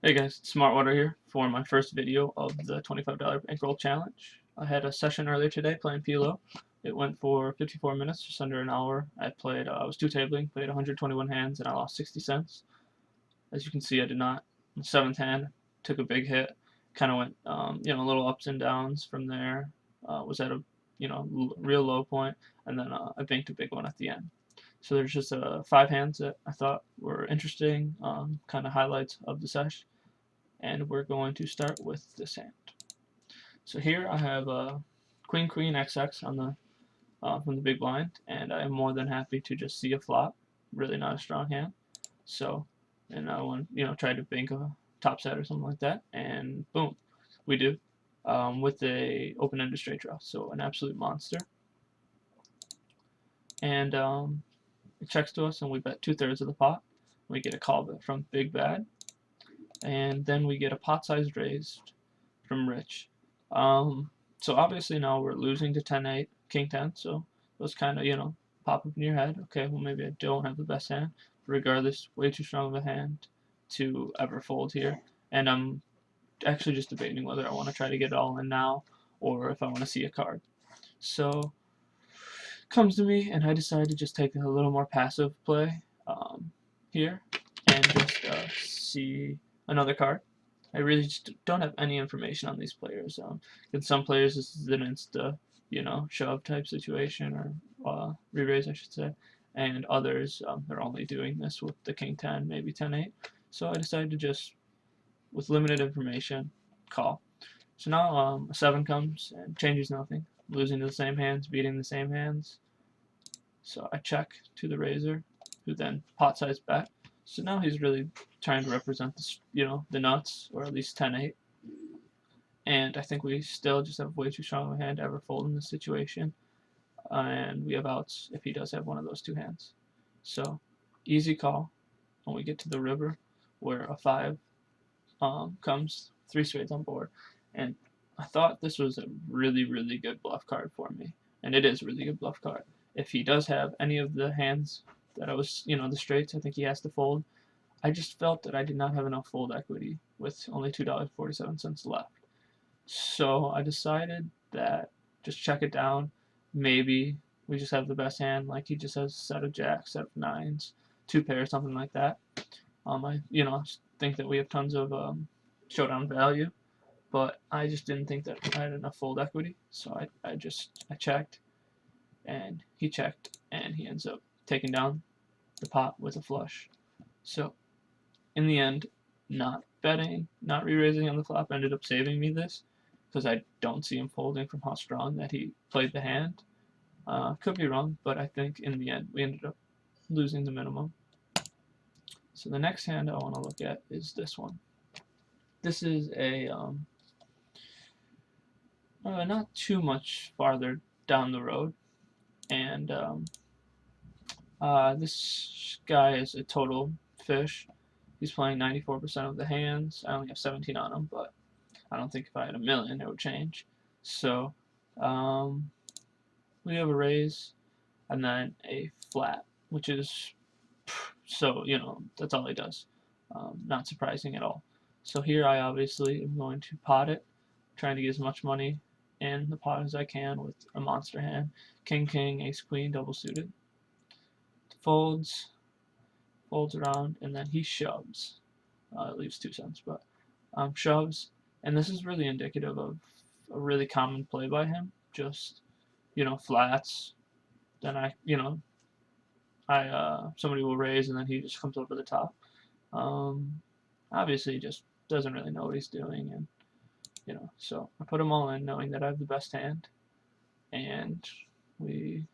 Hey guys, SmartWater here for my first video of the $25 bankroll challenge. I had a session earlier today playing PLO. It went for 54 minutes, just under an hour. I was two-tabling, played 121 hands, and I lost 60 cents. As you can see, I did not. The seventh hand took a big hit, kind of went, a little ups and downs from there. Was at a, real low point, and then I banked a big one at the end. So there's just 5 hands that I thought were interesting, kind of highlights of the sesh, and we're going to start with this hand. So here I have Queen Queen XX on the from the big blind, and I am more than happy to just see a flop. Really not a strong hand. So, and I want try to bank a top set or something like that, and boom, we do with a open-ended straight draw. So an absolute monster, and it checks to us, and we bet 2/3 of the pot. We get a call bet from Big Bad, and then we get a pot size raised from Rich. So obviously now we're losing to 10-8, King 10, so those kind of, pop up in your head. Okay, well maybe I don't have the best hand. Regardless, way too strong of a hand to ever fold here. And I'm actually just debating whether I want to try to get it all in now or if I want to see a card. So comes to me, and I decide to just take a little more passive play here and just see another card. I really just don't have any information on these players. In some players, this is an insta, shove type situation, or re-raise, I should say, and others, they're only doing this with the King 10, maybe 10-8. So I decided to just, with limited information, call. So now a 7 comes and changes nothing. Losing to the same hands, beating the same hands. So I check to the raiser, who then pot size bet. So now he's really trying to represent this, the nuts, or at least 10-8. And I think we still just have way too strong of a hand to ever fold in this situation. And we have outs if he does have one of those two hands. So easy call when we get to the river, where a 5 comes, 3 straights on board. And I thought this was a really, really good bluff card for me. And it is a really good bluff card. If he does have any of the hands that I was, the straights, I think he has to fold. I just felt that I did not have enough fold equity with only $2.47 left. So I decided that just check it down. Maybe we just have the best hand, like he just has a set of jacks, set of nines, 2 pairs, something like that. I think that we have tons of showdown value, but I just didn't think that I had enough fold equity. So I checked, and he checked, and he ends up taking down the pot with a flush. So in the end, not betting, not re-raising on the flop ended up saving me this, because I don't see him folding from how strong that he played the hand. Could be wrong, but I think in the end we ended up losing the minimum. So the next hand I want to look at is this one. This is a not too much farther down the road, and this guy is a total fish. He's playing 94% of the hands. I only have 17 on him, but I don't think if I had a million it would change. So we have a raise and then a flat, which is so, that's all he does. Not surprising at all. So here I obviously am going to pot it, trying to get as much money in the pot as I can with a monster hand. King, king, ace, queen, double suited. Folds around, and then he shoves. It leaves 2 cents, but shoves. And this is really indicative of a really common play by him. Just, flats. Then somebody will raise, and then he just comes over the top. Obviously, he just doesn't really know what he's doing, and so I put them all in, knowing that I have the best hand, and we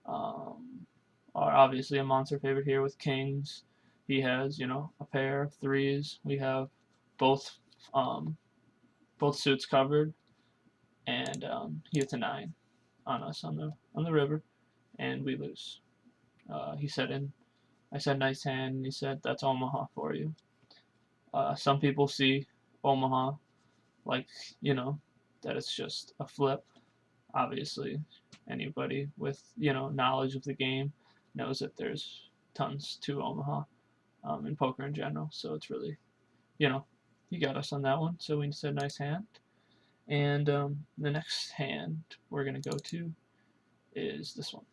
are obviously a monster favorite here with kings. He has, a pair of threes. We have both suits covered, and he hits a 9 on us on the river, and we lose. I said nice hand, and he said that's Omaha for you. Some people see Omaha like, that it's just a flip. Obviously, anybody with, knowledge of the game knows that there's tons to Omaha in poker in general, so it's really you know, he got us on that one, so we said nice hand. And the next hand we're going to go to is this one.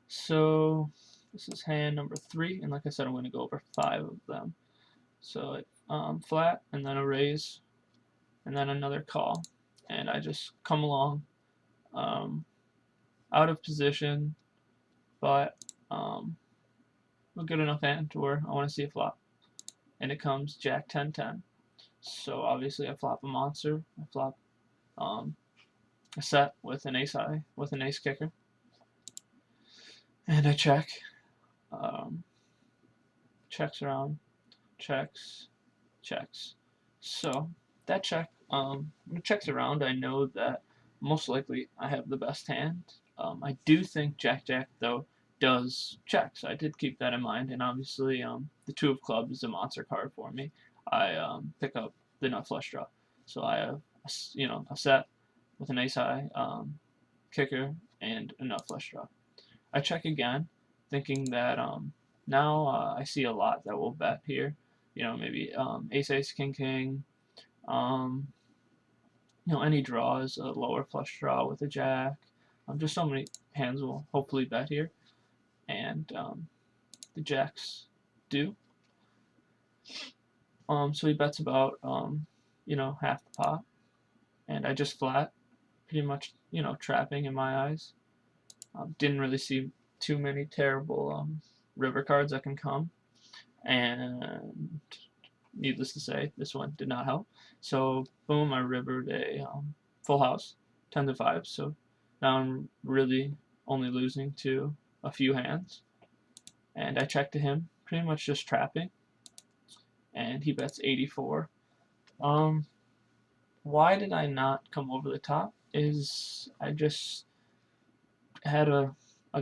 So this is hand number 3, and like I said, I'm going to go over 5 of them. So flat, and then a raise, and then another call, and I just come along out of position, but a good enough hand to where I want to see a flop, and it comes Jack 10-10. So obviously I flop a monster, I flop a set with an ace high, with an ace kicker, and I check, checks around, checks, checks. So that check, when it checks around, I know that most likely I have the best hand. I do think Jack though does checks. I did keep that in mind, and obviously the 2 of clubs is a monster card for me. I pick up the nut flush draw, so I have a set with an ace high, kicker, and a nut flush draw. I check again, thinking that now I see a lot that will bet here. Maybe ace ace king king. Any draws, a lower flush draw with a jack. Just so many hands will hopefully bet here, and the jacks do. So he bets about half the pot, and I just flat, pretty much trapping in my eyes. Didn't really see too many terrible river cards that can come, and needless to say, this one did not help. So boom, I rivered a full house, 10-5. So now I'm really only losing to a few hands, and I check to him, pretty much just trapping, and he bets 84. Why did I not come over the top? Is I just had a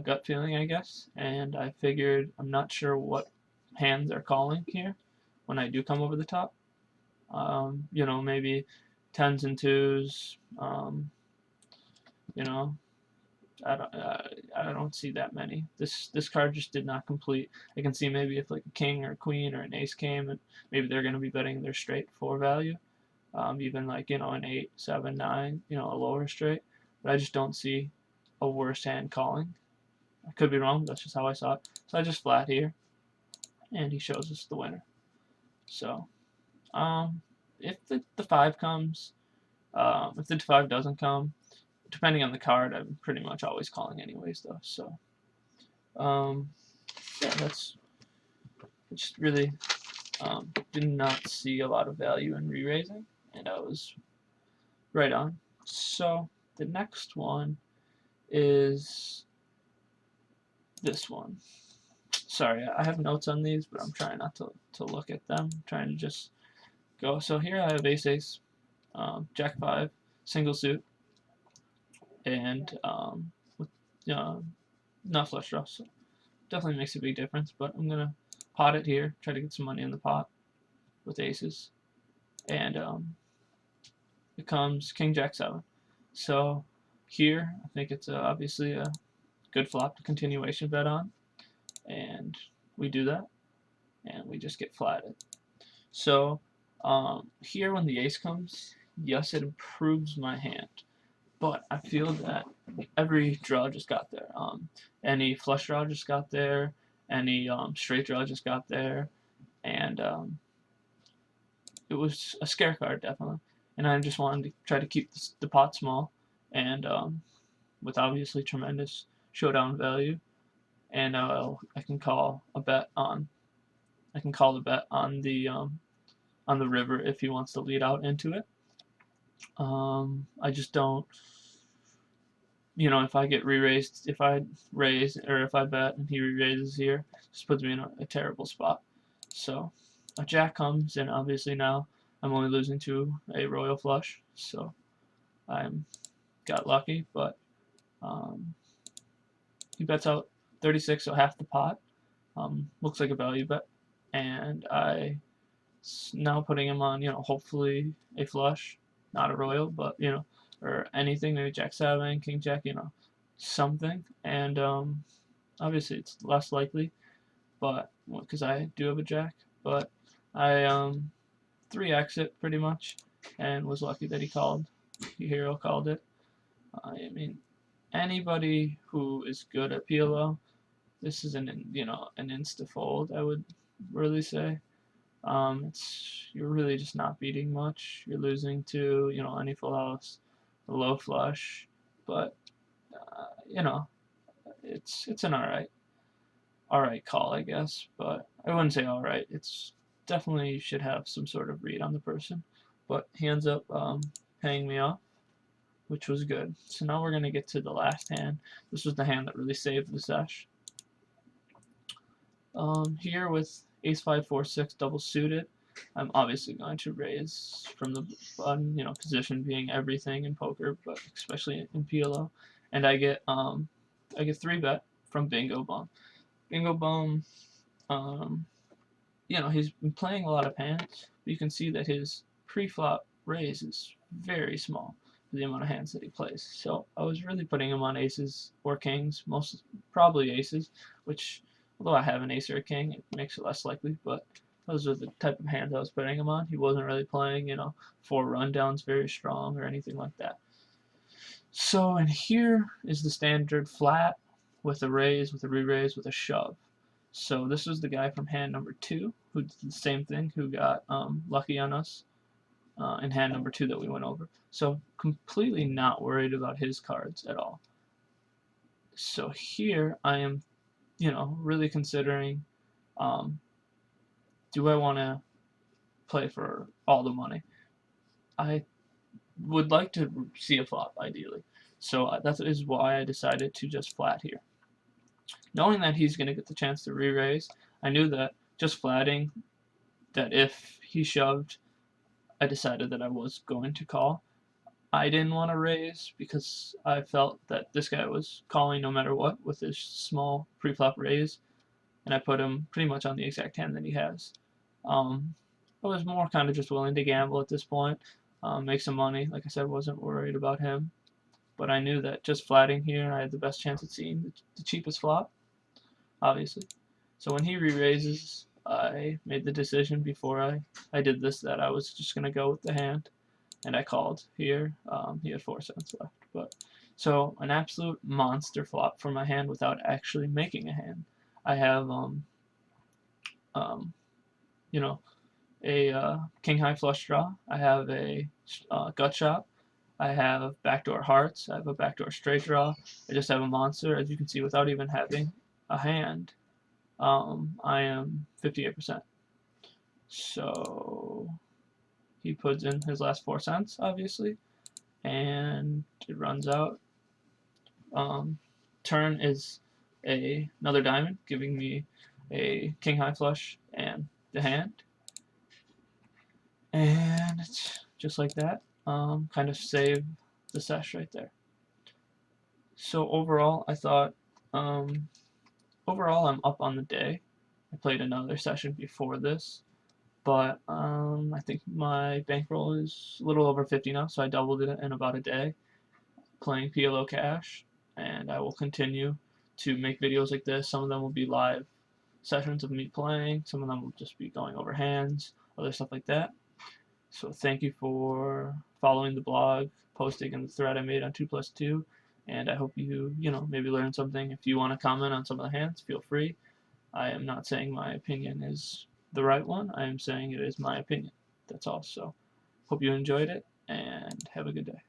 gut feeling, I guess, and I figured I'm not sure what hands are calling here when I do come over the top. Maybe 10s and 2s. I don't see that many. This card just did not complete. I can see maybe if like a king or a queen or an ace came, and maybe they're going to be betting their straight for value. Even like an 8, 7, 9, a lower straight. But I just don't see a worse hand calling. I could be wrong, but that's just how I saw it. So I just flat here, and he shows us the winner. So if the 5 comes, if the 5 doesn't come, depending on the card, I'm pretty much always calling anyways, though. So yeah, that's just really did not see a lot of value in re-raising, and I was right on. So the next one is this one. Sorry, I have notes on these, but I'm trying not to look at them. I'm trying to just go. So here I have ace ace, jack 5, single suit, and with not flush draw. So definitely makes a big difference. But I'm gonna pot it here, try to get some money in the pot with aces, and it comes king jack 7. So here I think it's obviously a good flop to continuation bet on, and we do that, and we just get flatted. So here when the ace comes, yes, it improves my hand, but I feel that every draw just got there. Any flush draw just got there, any straight draw just got there, and it was a scare card, definitely. And I just wanted to try to keep the pot small, and with obviously tremendous showdown value, and I can call a bet on. I can call the bet on the river if he wants to lead out into it. I just don't. If I get re-raised, if I raise or if I bet and he re-raises here, just puts me in a terrible spot. So a jack comes, and obviously now I'm only losing to a royal flush, so I'm got lucky, but he bets out 36, so half the pot. Looks like a value bet, and I now putting him on, hopefully a flush, not a royal, but or anything, maybe jack 7, king jack, something, and obviously it's less likely, but because I do have a jack, but I 3x it pretty much, and was lucky that he called. Hero called it. I mean, anybody who is good at PLO, this is an insta fold. I would really say. You're really just not beating much. You're losing to any full house, a low flush, but it's an alright call, I guess. But I wouldn't say alright. It's definitely, you should have some sort of read on the person. But he ends up paying me off, which was good. So now we're gonna get to the last hand. This was the hand that really saved the sesh. Here with ace 5 4 6 double suited, I'm obviously going to raise from the button, position being everything in poker, but especially in PLO. And I get 3-bet from Bingo Bum. Bingo Bum, he's been playing a lot of hands, but you can see that his pre-flop raise is very small for the amount of hands that he plays. So I was really putting him on aces or kings, probably aces, which, although I have an ace or a king, it makes it less likely, but those are the type of hands I was putting him on. He wasn't really playing, 4 rundowns very strong or anything like that. So, and here is the standard flat with a raise, with a re-raise, with a shove. So this was the guy from hand number 2 who did the same thing, who got lucky on us in hand number 2 that we went over. So completely not worried about his cards at all. So here I am, really considering, do I want to play for all the money? I would like to see a flop, ideally. So that is why I decided to just flat here. Knowing that he's going to get the chance to re-raise, I knew that just flatting, that if he shoved, I decided that I was going to call. I didn't want to raise because I felt that this guy was calling no matter what with his small pre-flop raise, and I put him pretty much on the exact hand that he has. I was more kind of just willing to gamble at this point, make some money. Like I said, wasn't worried about him, but I knew that just flatting here, I had the best chance at seeing the cheapest flop, obviously. So when he re-raises, I made the decision before I did this that I was just going to go with the hand, and I called here. He had 4 cents left. So an absolute monster flop for my hand without actually making a hand. I have, a king high flush draw. I have a gut shot. I have backdoor hearts. I have a backdoor straight draw. I just have a monster, as you can see, without even having a hand. I am 58%. So he puts in his last 4 cents, obviously, and it runs out. Turn is another diamond, giving me a king high flush and the hand. And it's just like that. Kind of save the sesh right there. So overall, I thought, overall I'm up on the day. I played another session before this, but I think my bankroll is a little over 50 now, so I doubled it in about a day playing PLO cash, and I will continue to make videos like this. Some of them will be live sessions of me playing, some of them will just be going over hands, other stuff like that. So thank you for following the blog, posting in the thread I made on 2+2, and I hope you maybe learn something. If you want to comment on some of the hands, feel free. I am not saying my opinion is the right one. I am saying it is my opinion. That's all. So hope you enjoyed it, and have a good day.